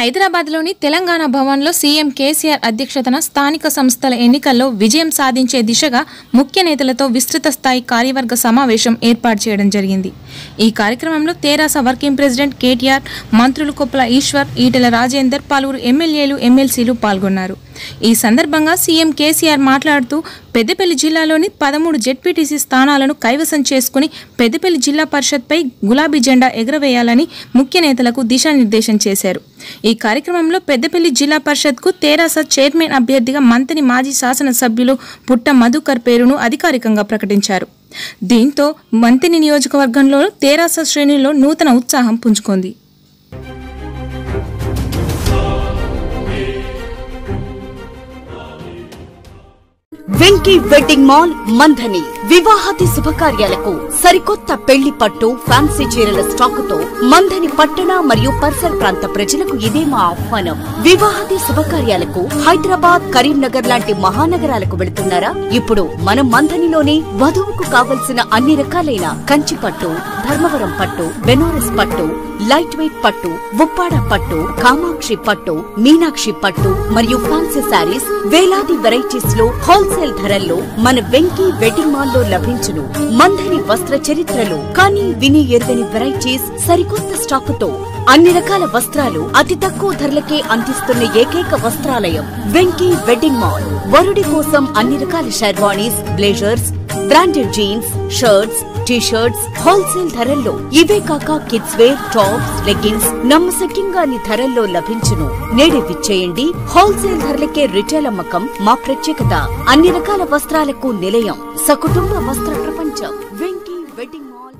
హైదరాబాద్లోని తెలంగాణ భవన్లో సీఎం కేసీఆర్ అధ్యక్షతన స్థానిక సంస్థల ఎన్నికల్లో విజయం సాధించే దిశగా ముఖ్య నేతలతో విస్తృత స్థాయి కార్యవర్గ సమావేశం ఏర్పాటు చేయడం జరిగింది. ఈ కార్యక్రమంలో తెరాస వర్కింగ్ ప్రెసిడెంట్ కేటీఆర్, మంత్రులు కొప్పుల ఈశ్వర్, ఈటెల రాజేందర్, పలువురు ఎమ్మెల్యేలు, ఎమ్మెల్సీలు పాల్గొన్నారు. ఈ సందర్భంగా సీఎం కేసీఆర్ మాట్లాడుతూ పెద్దపల్లి జిల్లాలోని 13 జెడ్పీటీసీ స్థానాలను కైవసం చేసుకుని పెద్దపల్లి జిల్లా పరిషత్పై గులాబీ జెండా ఎగురవేయాలని ముఖ్య నేతలకు దిశానిర్దేశం చేశారు. ఈ కార్యక్రమంలో పెద్దపల్లి జిల్లా పరిషత్కు తెరాస చైర్మన్ అభ్యర్థిగా మంత్రి మాజీ శాసనసభ్యులు పుట్ట మధుకర్ పేరును అధికారికంగా ప్రకటించారు. దీంతో మంత్రి నియోజకవర్గంలో తెరాస శ్రేణుల్లో నూతన ఉత్సాహం పుంజుకుంది. వెంకీ వెడ్డింగ్ మాల్ మంథని వివాహాది శుభకార్యాలకు సరికొత్త పెళ్లి పట్టు ఫ్యాన్సీ చీరల స్టాకుతో మంథని పట్టణ మరియు పరిసర ప్రాంత ప్రజలకు ఇదే మా ఆహ్వానం. వివాహాది శుభకార్యాలకు హైదరాబాద్, కరీంనగర్ లాంటి మహానగరాలకు వెళుతున్నారా? ఇప్పుడు మనం మంథనిలోనే వధువుకు కావలసిన అన్ని రకాలైన కంచి పట్టు, ధర్మవరం పట్టు, బెనారస్ పట్టు, లైట్ వెయిట్ పట్టు, ఉప్పాడ పట్టు, కామాక్షి పట్టు, మీనాక్షి పట్టు మరియు ఫ్యాన్సీ శారీస్ వేలాది వెరైటీస్ లో హోల్సేల్ ధరల్లో మన వెంకీ వెడ్డింగ్ మాల్ లో లభించును. మంథని వస్త్ర చరిత్రలో కానీ విని ఎరుగని వెరైటీస్ సరికొత్త స్టాకుతో అన్ని రకాల వస్త్రాలు అతి తక్కువ ధరలకే అందిస్తున్న ఏకైక వస్త్రాలయం వెంకీ వెడ్డింగ్ మాల్. వరుడి కోసం అన్ని రకాల sherwanis, blazers, branded jeans, shirts, T shirts wholesale ధరల్లో, ఇవే కాక కిడ్స్ వేర్, టాప్స్, లెగ్గిన్స్ నమ్మశక్యంగా ధరల్లో లభించును. నేడే విచ్చేయండి. హోల్సేల్ ధరలకే రిటైల్ అమ్మకం మా ప్రత్యేకత. అన్ని రకాల వస్త్రాలకు నిలయం సకుటుంబ వస్త్ర ప్రపంచం వెంకీ వెడ్డింగ్ మాల్.